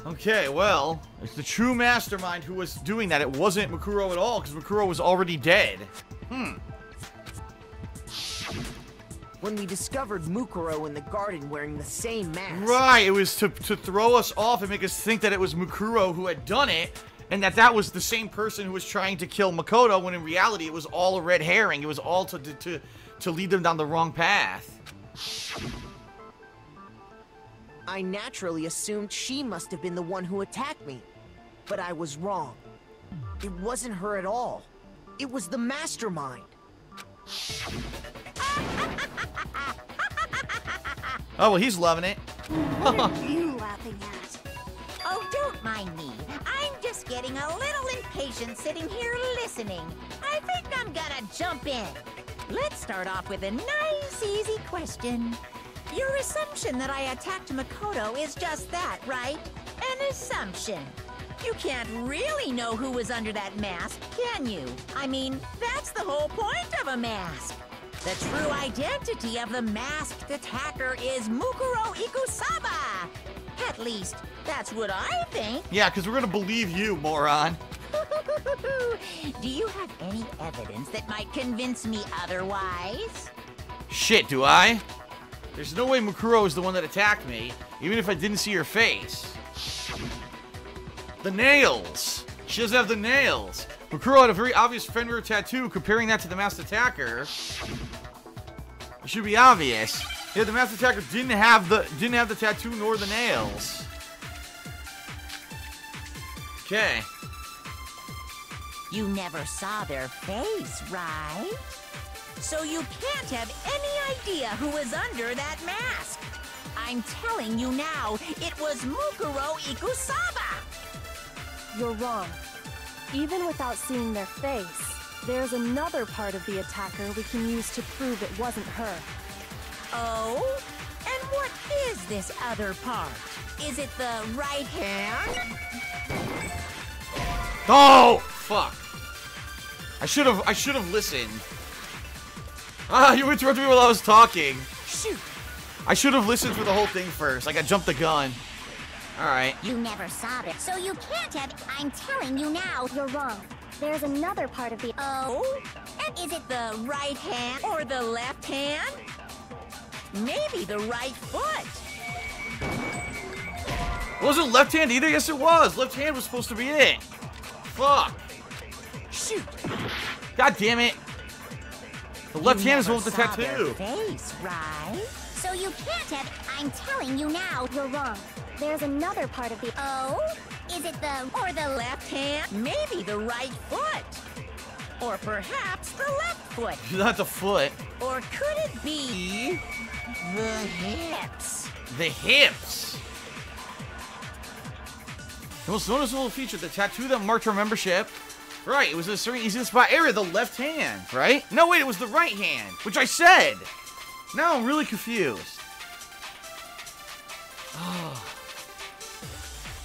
Okay, well, it's the true mastermind who was doing that. It wasn't Mukuro at all, because Mukuro was already dead. When we discovered Mukuro in the garden wearing the same mask. Right, it was to throw us off and make us think that it was Mukuro who had done it, and that was the same person who was trying to kill Makoto, when in reality it was all a red herring. It was all to lead them down the wrong path. I naturally assumed she must have been the one who attacked me. But I was wrong. It wasn't her at all. It was the mastermind. Oh, well, he's loving it. What are you laughing at? Oh, don't mind me. I'm just getting a little impatient sitting here listening. I think I'm gonna jump in. Let's start off with a nice, easy question. Your assumption that I attacked Makoto is just that, right? An assumption. You can't really know who was under that mask, can you? I mean, that's the whole point of a mask. The true identity of the masked attacker is Mukuro Ikusaba. At least, that's what I think. Yeah, because we're gonna believe you, moron. Do you have any evidence that might convince me otherwise? Shit, do I? There's no way Mukuro is the one that attacked me, even if I didn't see her face. The nails! She doesn't have the nails. Mukuro had a very obvious Fenrir tattoo. Comparing that to the masked attacker, it should be obvious. Yeah, the masked attacker didn't have the tattoo nor the nails. Okay. You never saw their face, right? So you can't have any idea who was under that mask. I'm telling you now, it was Mukuro Ikusaba. You're wrong. Even without seeing their face, there's another part of the attacker we can use to prove it wasn't her. Oh? And what is this other part? Is it the right hand? Oh, fuck. I should have listened. Ah, you interrupted me while I was talking. Shoot. I should have listened for the whole thing first. Like, I jumped the gun. Alright. You never saw it, so you can't have. I'm telling you now. You're wrong. There's another part of the... Oh? And is it the right hand or the left hand? Maybe the right foot. It wasn't left hand either? Yes, it was. Left hand was supposed to be it. Fuck. Shoot. God damn it. The left hand is the one with the Never saw tattoo. their face, right? So you can't have. I'm telling you now. You're wrong. There's another part of the... Oh? Is it the... Or the left hand? Maybe the right foot. Or perhaps the left foot. Not the foot. Or could it be the hips? The hips. The most noticeable feature, the tattoo that marked her membership. Right, it was a certain easy spot area, the left hand, right? No, wait, it was the right hand, which I said. Now I'm really confused. Oh.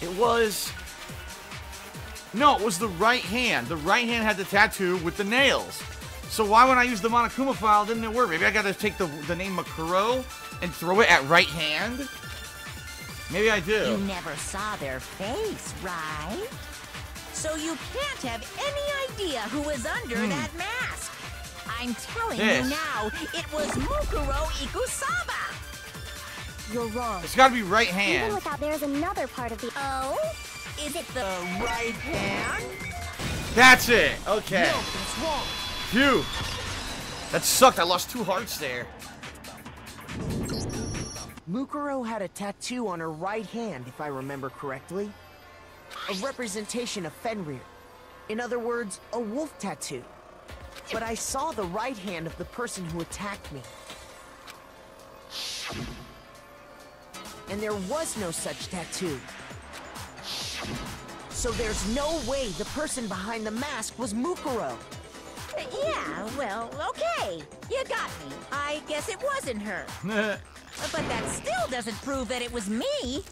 It was... No, it was the right hand. The right hand had the tattoo with the nails. So why when I used the Monokuma file didn't it work? Maybe I gotta take the name Makuro and throw it at right hand? Maybe I do. You never saw their face, right? So you can't have any idea who was under that mask. I'm telling you now, it was Mukuro Ikusaba. You're wrong. It's gotta be right hand. Even without... There's another part of the... Oh? Is it the right hand? That's it. Okay. No, it's wrong. Phew. That sucked. I lost 2 hearts there. Mukuro had a tattoo on her right hand, if I remember correctly. A representation of Fenrir. In other words, a wolf tattoo. But I saw the right hand of the person who attacked me. And there was no such tattoo. So there's no way the person behind the mask was Mukuro. Yeah, well, okay. You got me. I guess it wasn't her. But that still doesn't prove that it was me.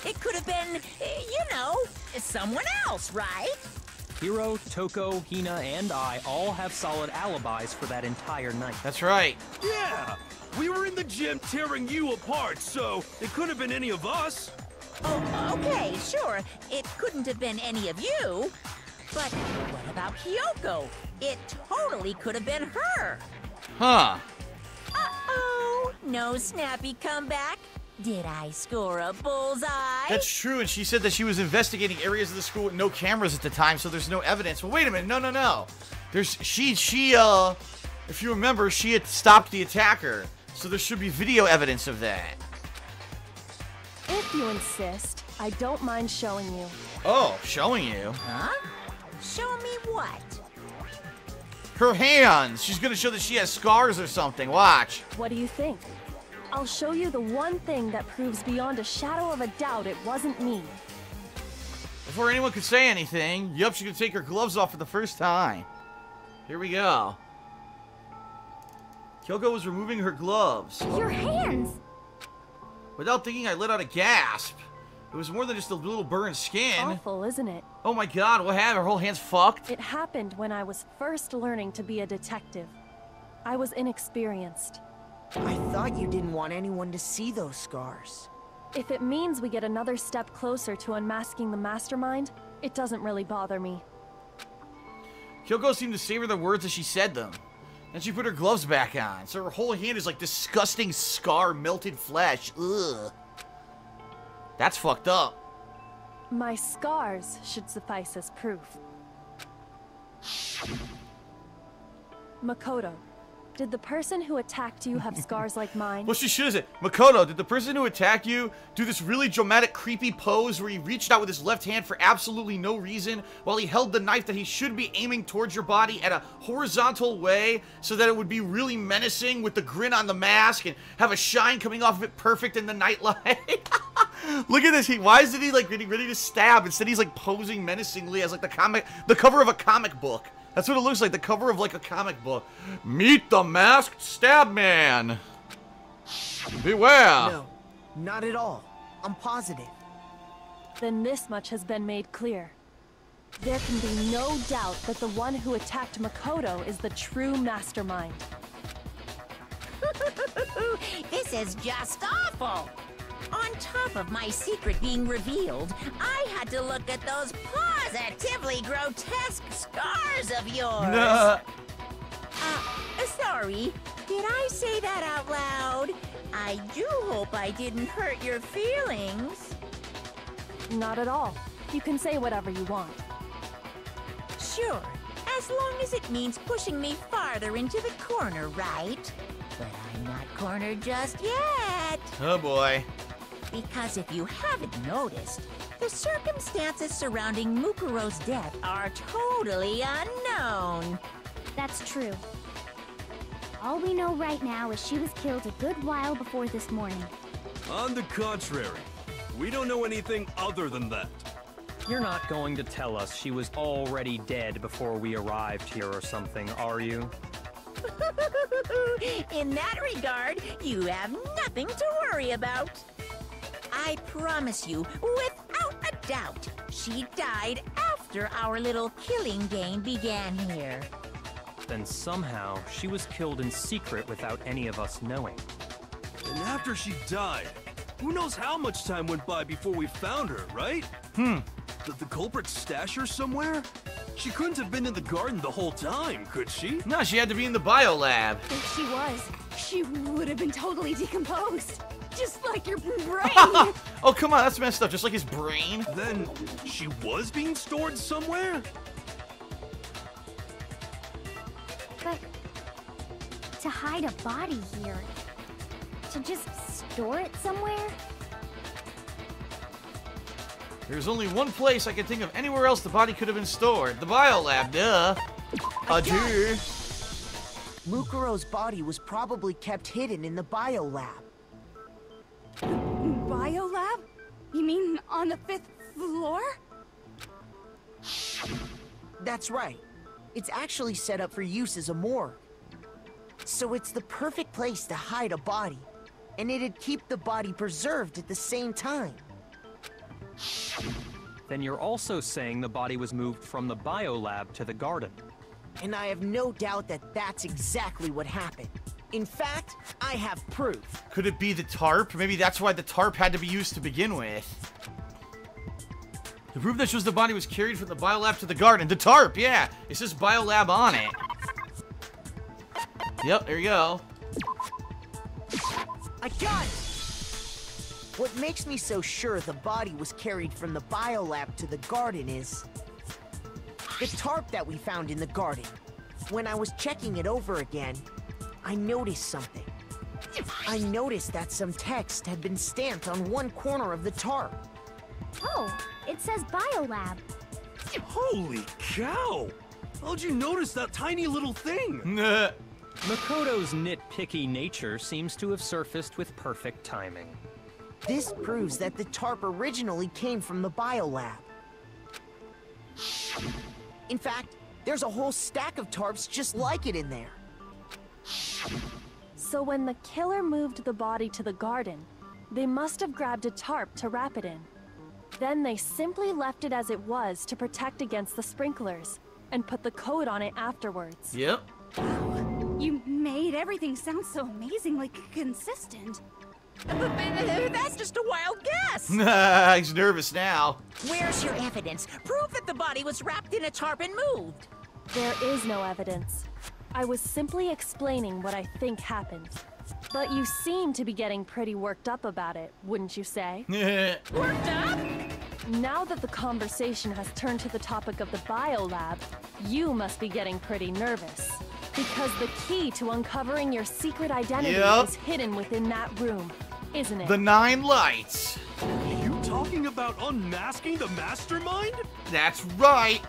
It could have been, you know, someone else, right? Hiro, Toko, Hina, and I all have solid alibis for that entire night. That's right. Yeah! We were in the gym tearing you apart, so it could have been any of us. Oh, Okay, sure, it couldn't have been any of you. But what about Kyoko? It totally could have been her. Huh. Uh-oh, no snappy comeback? Did I score a bullseye? That's true, and she said that she was investigating areas of the school with no cameras at the time, so there's no evidence. Well, wait a minute, no. If you remember, she had stopped the attacker, so there should be video evidence of that. If you insist, I don't mind showing you. Oh, showing you? Huh? Show me what? Her hands! She's gonna show that she has scars or something, watch. What do you think? I'll show you the one thing that proves beyond a shadow of a doubt it wasn't me. Before anyone could say anything, yup, she could take her gloves off for the first time. Here we go. Kyoko was removing her gloves. Your hands! Without thinking, I let out a gasp. It was more than just a little burned skin. Awful, isn't it? Oh my god, what happened? Her whole hand's fucked? It happened when I was first learning to be a detective. I was inexperienced. I thought you didn't want anyone to see those scars. If it means we get another step closer to unmasking the mastermind, it doesn't really bother me. Kyoko seemed to savor the words as she said them. Then she put her gloves back on, so her whole hand is like disgusting scar, melted flesh. Ugh. That's fucked up. My scars should suffice as proof. Makoto, did the person who attacked you have scars like mine? Well, she should have said, Makoto, did the person who attacked you do this really dramatic, creepy pose where he reached out with his left hand for absolutely no reason while he held the knife that he should be aiming towards your body at a horizontal way so that it would be really menacing with the grin on the mask and have a shine coming off of it perfect in the nightlight? Look at this. Why isn't he like getting ready to stab? Instead, he's like posing menacingly as like the cover of a comic book. That's what it looks like, the cover of like a comic book. Meet the masked stab man. Beware. No, not at all. I'm positive. Then this much has been made clear. There can be no doubt that the one who attacked Makoto is the true mastermind. This is just awful. On top of my secret being revealed, I had to look at those positively grotesque scars of yours. Nah. Sorry, did I say that out loud? I do hope I didn't hurt your feelings. Not at all. You can say whatever you want. Sure, as long as it means pushing me farther into the corner, right? But I'm not cornered just yet. Oh boy. Because if you haven't noticed, the circumstances surrounding Mukuro's death are totally unknown. That's true. All we know right now is she was killed a good while before this morning. On the contrary, we don't know anything other than that. You're not going to tell us she was already dead before we arrived here or something, are you? In that regard, you have nothing to worry about. I promise you, without a doubt, she died after our little killing game began here. Then somehow she was killed in secret without any of us knowing. And after she died, who knows how much time went by before we found her, right? Did the culprit stash her somewhere? She couldn't have been in the garden the whole time, could she? No, she had to be in the biolab. If she was, she would have been totally decomposed. Just like your brain. Oh, come on, that's messed up. Just like his brain. Then she was being stored somewhere? But to hide a body here, to just store it somewhere? There's only one place I can think of anywhere else the body could have been stored. The biolab, duh. Adieu. Mukuro's body was probably kept hidden in the biolab. Biolab? You mean on the 5th floor? That's right. It's actually set up for use as a morgue. So it's the perfect place to hide a body. And it'd keep the body preserved at the same time. Then you're also saying the body was moved from the biolab to the garden. And I have no doubt that that's exactly what happened. In fact, I have proof. Could it be the tarp? Maybe that's why the tarp had to be used to begin with. The proof that shows the body was carried from the biolab to the garden. The tarp, yeah. It says biolab on it. Yep, there you go. I got it! What makes me so sure the body was carried from the biolab to the garden is the tarp that we found in the garden. When I was checking it over again, I noticed something. I noticed that some text had been stamped on one corner of the tarp. Oh, it says Biolab. Holy cow! How'd you notice that tiny little thing? Makoto's nitpicky nature seems to have surfaced with perfect timing. This proves that the tarp originally came from the biolab. In fact, there's a whole stack of tarps just like it in there. So when the killer moved the body to the garden, they must have grabbed a tarp to wrap it in. Then they simply left it as it was to protect against the sprinklers, and put the coat on it afterwards. Yep. You made everything sound so amazingly consistent. That's just a wild guess. He's nervous now. Where's your evidence? Prove that the body was wrapped in a tarp and moved. There is no evidence. I was simply explaining what I think happened. But you seem to be getting pretty worked up about it, wouldn't you say? Worked up? Now that the conversation has turned to the topic of the biolab, you must be getting pretty nervous. Because the key to uncovering your secret identity is hidden within that room, isn't it? The 9 lights. Are you talking about unmasking the mastermind? That's right.